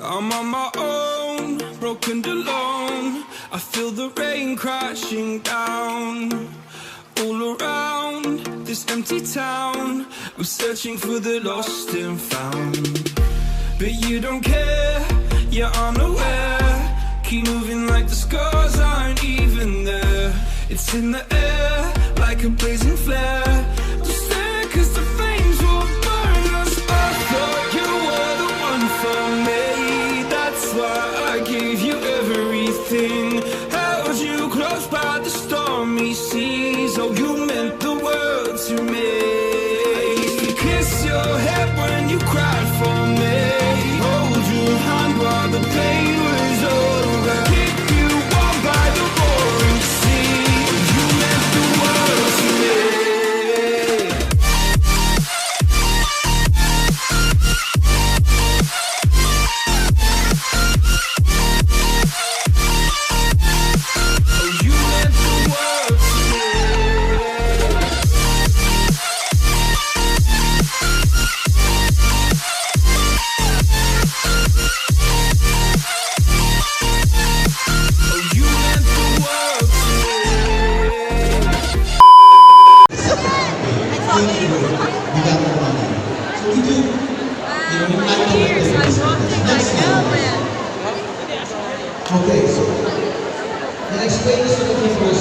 I'm on my own, broken alone. I feel the rain crashing down all around this empty town. I'm searching for the lost and found, but you don't care, you're unaware. Keep moving like the scars aren't even there. It's in the air like a blazing flare. Just stare, 'cause the flames will burn us. I thought you were the one for me. That's why I gave you everything. Held you close by the stormy seas. Oh, you meant the world to me. I used to kiss your head when you cried for me. Hold your hand while the pain was over. Keep you warm by the roaring sea. You meant the world to me. Okay, so the next way is to look for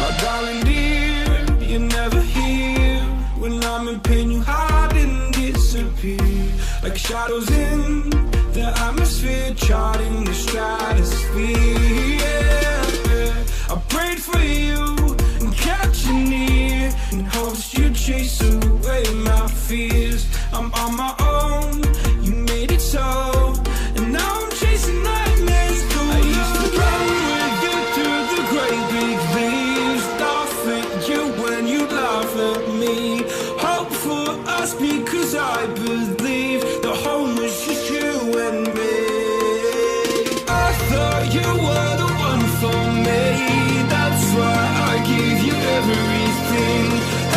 My darling dear, you're never here. When I'm in pain, you hide and disappear. Like shadows in the atmosphere, charting the stratosphere. Yeah. I prayed for you and kept you near, in hopes you'd chase away my fears. I'm on my own, you made it so, and now I'm chasing nightmares through. I used to run with you through the great big leaves, laugh at you when you laugh at me. Hope for us because I believe the home was just you and me. I thought you were the one for me. That's why I gave you everything.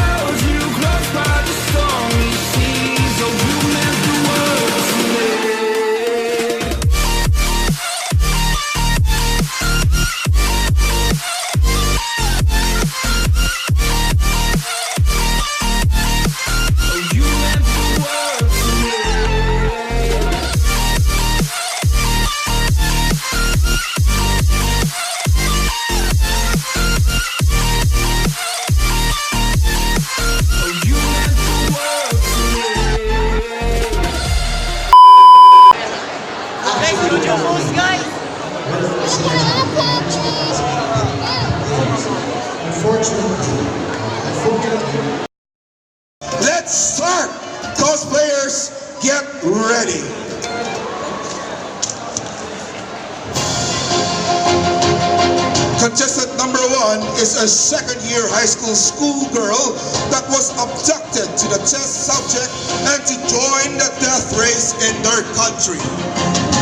Held you close by the stormy seas. Oh, you meant the world to me. Oh, you meant the world to me. Oh, you meant the world to me. Thank you, your host, guys. Unfortunately. Let's start! Cosplayers, get ready! Contestant number 1 is a second-year high schoolgirl that was abducted to the test subject and to join the death race in their country.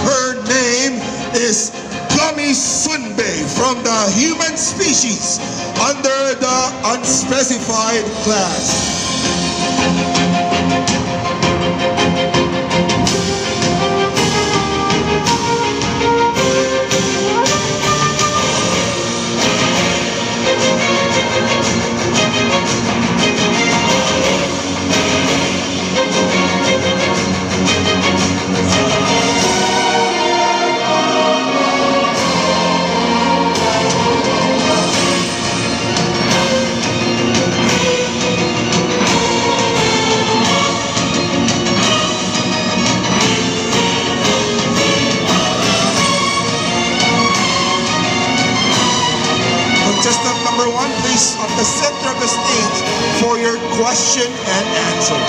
Her name is Gummy Sunbay from the human species under the unspecified class. Contestant number 1, please, at the center of the stage for your question and answer.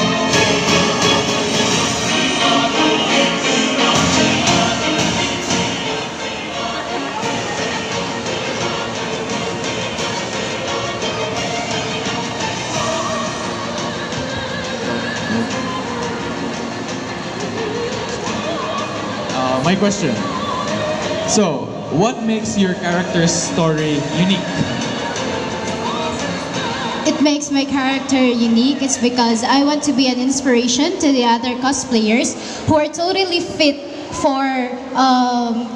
My question. So, what makes your character's story unique? It it makes my character unique is because I want to be an inspiration to the other cosplayers who are totally fit for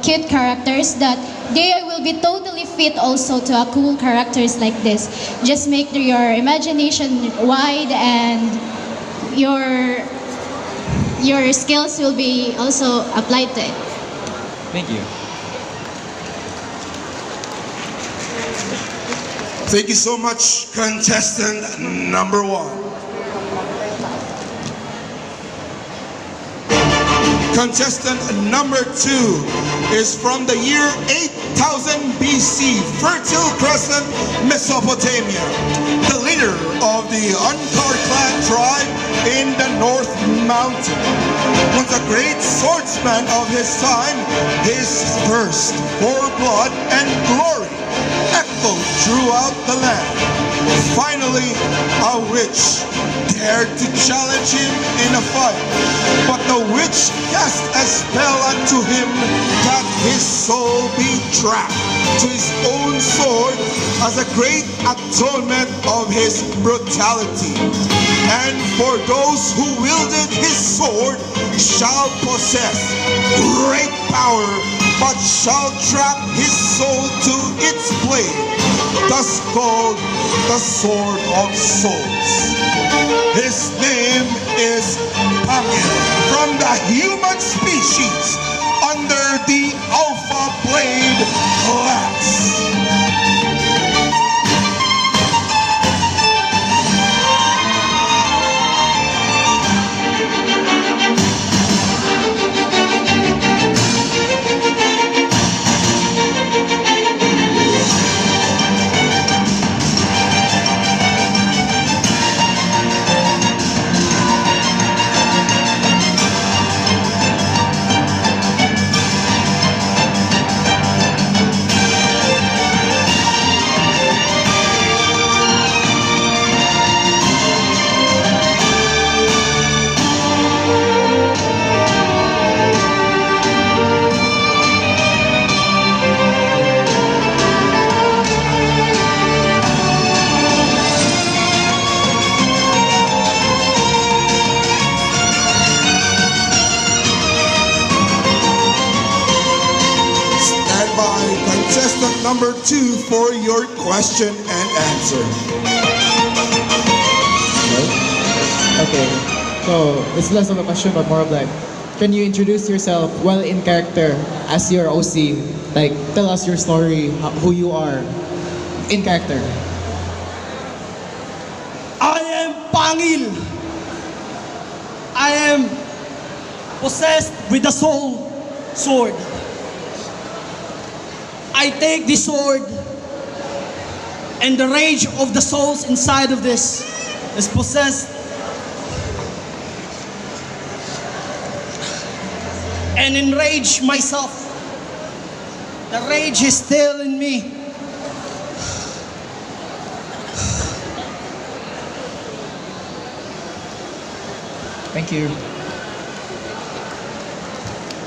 cute characters, that they will be totally fit also to a cool characters like this. Just make your imagination wide, and your skills will be also applied to it. Thank you. Thank you so much, contestant number 1. Contestant number 2 is from the year 8000 BC, Fertile Crescent, Mesopotamia. The leader of the Ankar clan tribe in the North Mountain. Was a great swordsman of his time. His thirst for blood and glory echoed throughout the land. Finally, a witch dared to challenge him in a fight, but the witch cast a spell unto him that his soul be trapped to his own sword as a great atonement of his brutality. And for those who wielded his sword shall possess great power, but shall trap his soul to its blade, thus called the Sword of Souls. His name is Pangil, from the human species under the Alpha Blade class. Contestant number 2 for your question and answer. Okay, so it's less of a question but more of like, can you introduce yourself well in character as your OC? Like, tell us your story, who you are in character. I am Pangil. I am possessed with the soul sword. I take the sword, and the rage of the souls inside of this is possessed, and enrage myself. The rage is still in me. Thank you.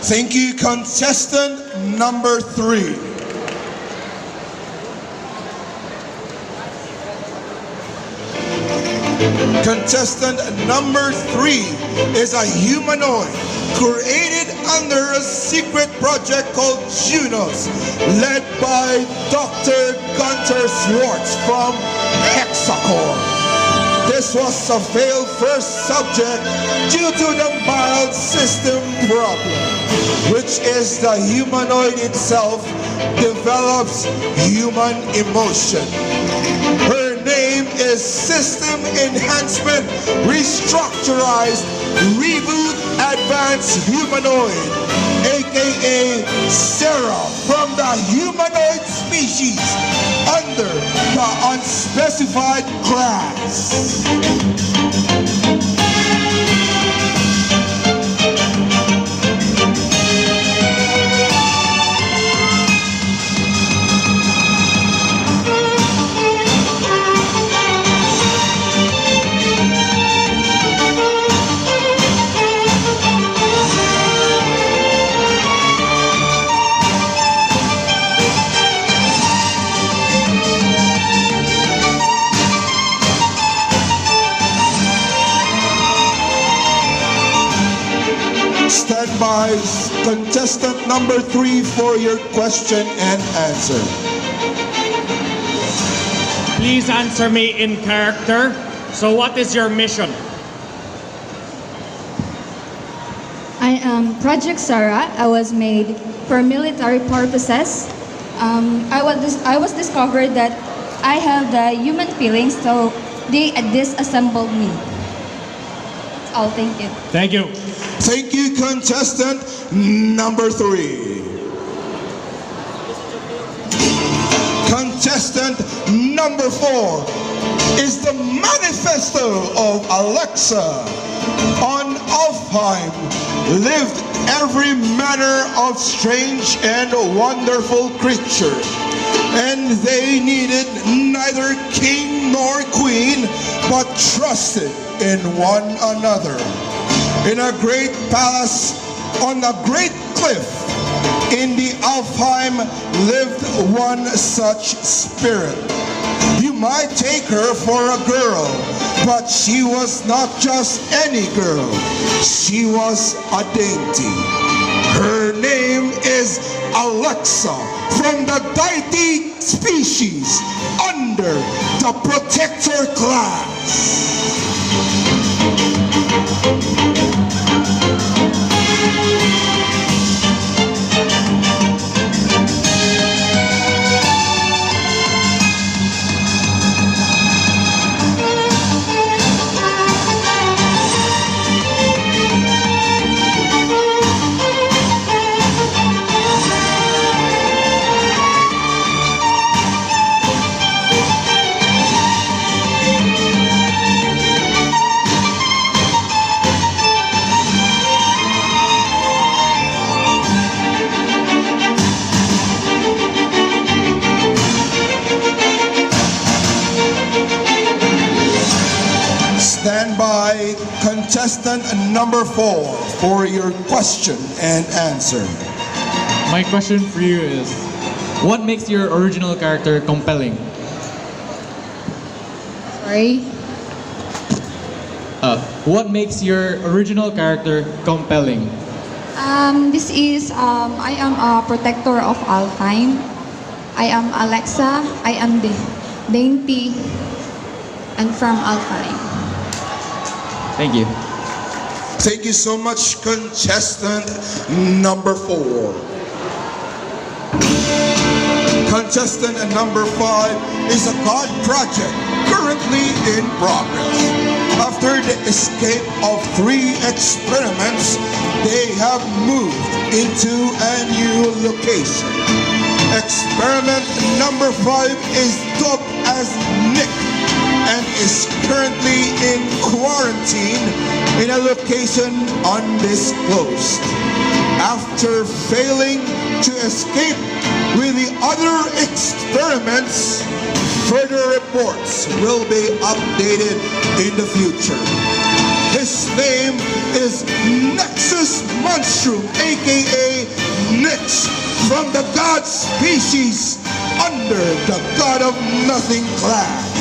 Thank you, contestant number 3. Contestant number 3 is a humanoid created under a secret project called Junos, led by Dr. Gunter Swartz from Hexacore. This was a failed first subject due to the mild system problem, which is the humanoid itself develops human emotion. Her name is System Enhancement Restructurized Reboot Advanced Humanoid, aka Sarah, from the humanoid species under the unspecified class. by, contestant number 3 for your question and answer. Please answer me in character. So what is your mission? I am Project Sarah. I was made for military purposes. I was discovered that I have the human feelings, so they disassembled me. That's all. Thank you. Thank you. Thank you, contestant number 3. Contestant number 4 is the manifesto of Alexa. On Alfheim lived every manner of strange and wonderful creature, and they needed neither king nor queen, but trusted in one another. In a great palace on a great cliff in the Alfheim lived one such spirit. You might take her for a girl, but she was not just any girl. She was a dainty. Her name is Alexa, from the Day2 species under the protector class. Stand by, contestant number 4 for your question and answer. My question for you is, what makes your original character compelling? Sorry. What makes your original character compelling? I am a protector of Alfheim. I am Alexa. I am the dainty and from Alfheim. Thank you. Thank you so much, contestant number 4. Contestant number 5 is a God project currently in progress. After the escape of 3 experiments, they have moved into a new location. Experiment number 5 is dubbed as Nick and is currently in quarantine in a location undisclosed. After failing to escape with the other experiments, further reports will be updated in the future. His name is Nexus Monstrum, aka Nix, from the God species under the God of Nothing class.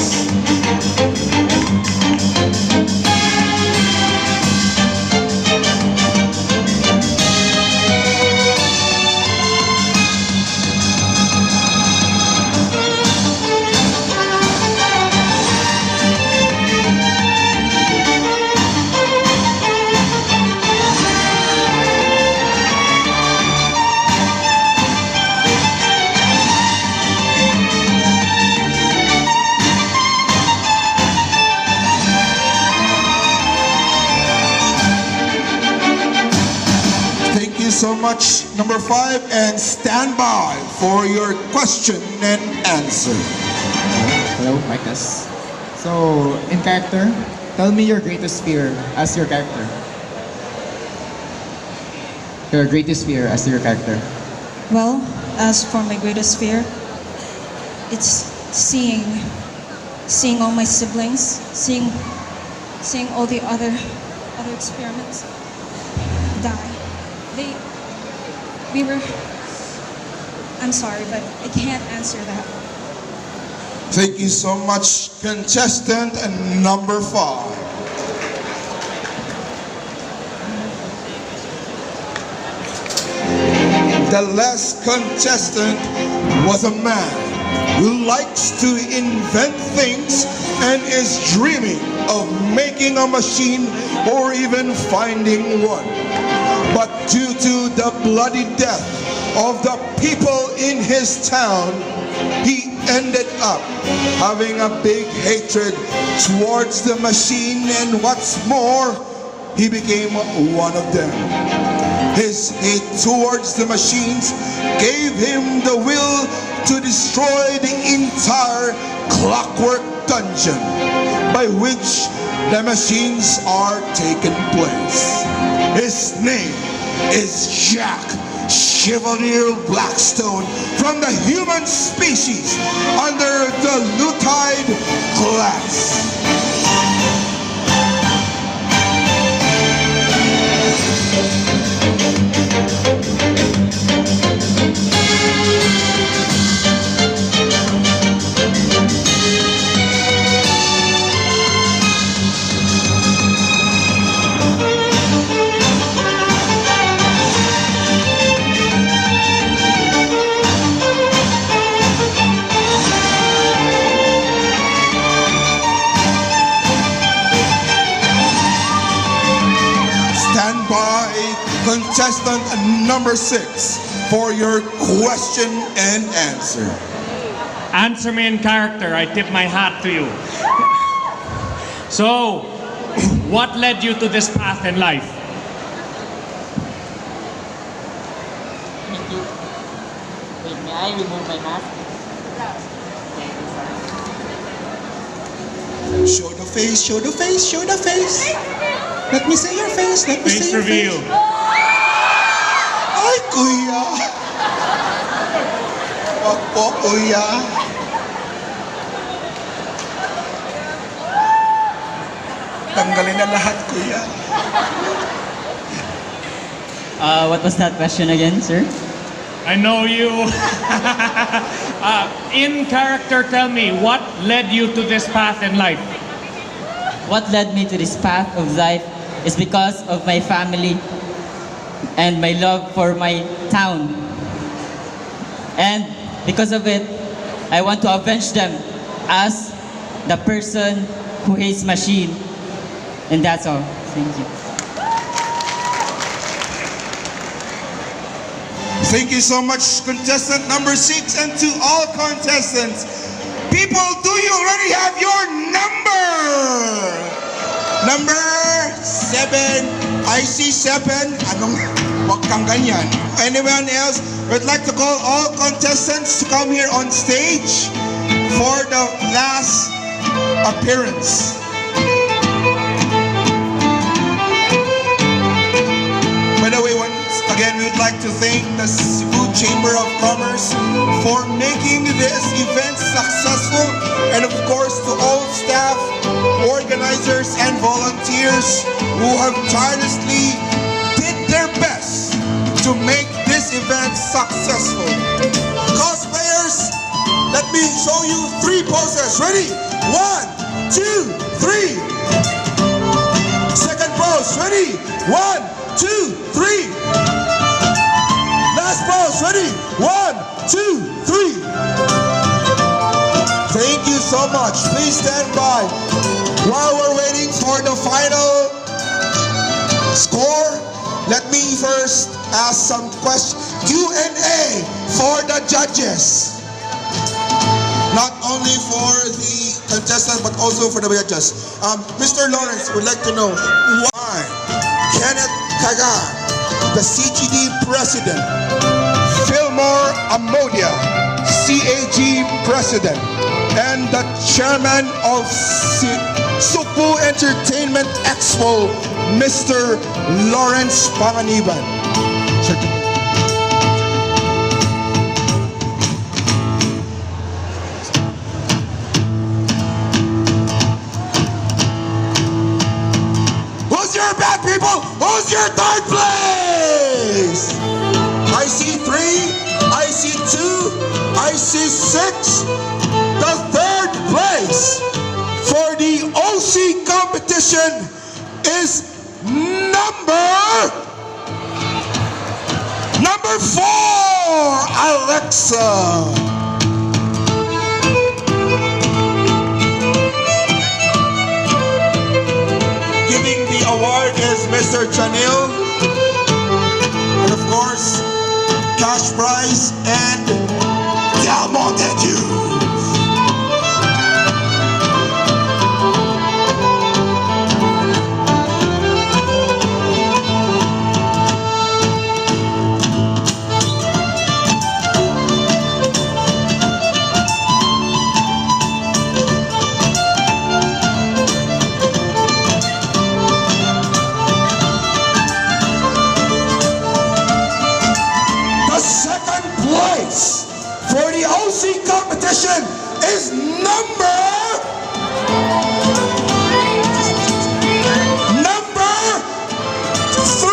So much, number 5, and stand by for your question and answer. Hello, Micas. So, in character, tell me your greatest fear as your character. Your greatest fear as your character. Well, as for my greatest fear, it's seeing all my siblings, seeing all the other experiments die. I'm sorry, but I can't answer that. Thank you so much, contestant number 5. the last contestant was a man who likes to invent things and is dreaming of making a machine or even finding one. But due to the bloody death of the people in his town, he ended up having a big hatred towards the machine, and what's more, he became one of them. His hate towards the machines gave him the will to destroy the entire clockwork dungeon by which the machines are taking place. His name is Jack Chevalier Blackstone from the human species under the Lutide class. Stand by contestant number 6 for your question and answer. Answer me in character. I tip my hat to you. So, what led you to this path in life? Thank you. Wait, may I remove my mask? Show the face, show the face, show the face. Let me see your face, let me Face see your reveal. face. Ay, kuya. Wag po, kuya. Tanggalin na lahat, kuya. What was that question again, sir? I know you. In character, tell me, what led you to this path in life? What led me to this path of life is because of my family and my love for my town. And because of it, I want to avenge them as the person who hates machine. And that's all. Thank you. Thank you so much, contestant number 6, and to all contestants. People, do you already have your number? Number 7. I see 7. Anong, wag kang ganyan. Anyone else? We'd like to call all contestants to come here on stage for the last appearance. By the way, once again, we would like to thank the Cebu Chamber of Commerce for making this event successful, and of course to all staff, organizers, and volunteers who have tirelessly did their best to make this event successful. Cosplayers, let me show you 3 poses. Ready? 1, 2, 3. Second pose. Ready? 1, 2, 3. Last pose. Ready? 1, 2, 3. Thank you so much. Please stand by. While we're waiting for the final score, let me first ask some questions. Q&A for the judges. Not only for the contestants, but also for the judges. Mr. Lawrence would like to know why Kenneth Kagan, the CGD president, Fillmore Amodia, CAG president, and the chairman of Sugbo Entertainment Expo, Mr. Lawrence Panganiban. Who's your bad people? Who's your third place? I see 3, I see 2, I see 6. The third place for the OC competition is number Number 4, Alexa. Giving the award is Mr. Chanil. And of course, cash prize and Del Monte Juice. For the OC competition is number 3.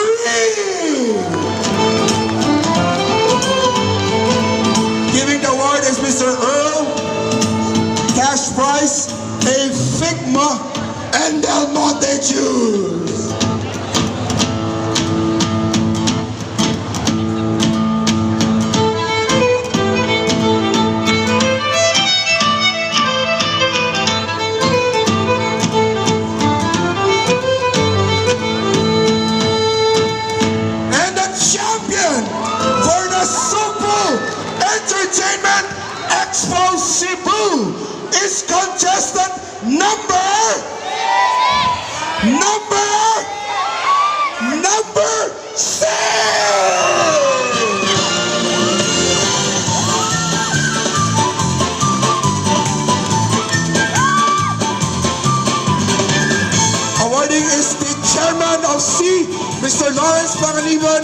Giving the award is Mr. Earl. Cash prize, a Figma and Del Monte Juice. For the Sugbo Entertainment Expo Cebu is contestant number 6. Awarding is the chairman of C, Mr. Lawrence Pangaliban.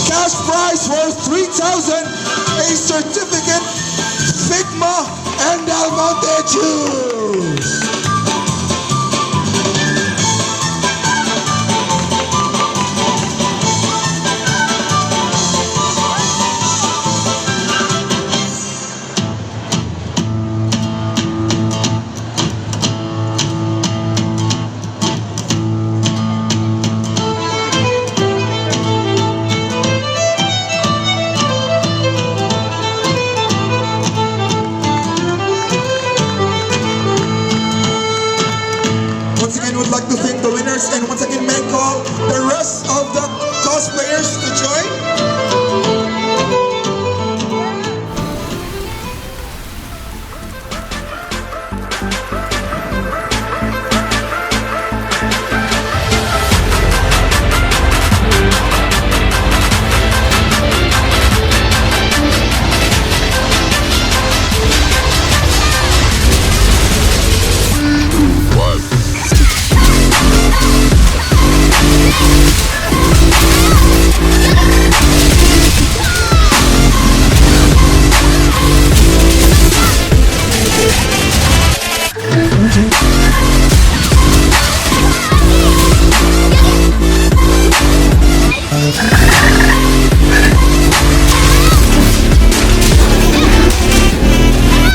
Cash prize worth 3,000, a certificate, Figma and Del Monte Juice. Once again, would like to thank the winners and once again, may call the rest of the cosplayers to join.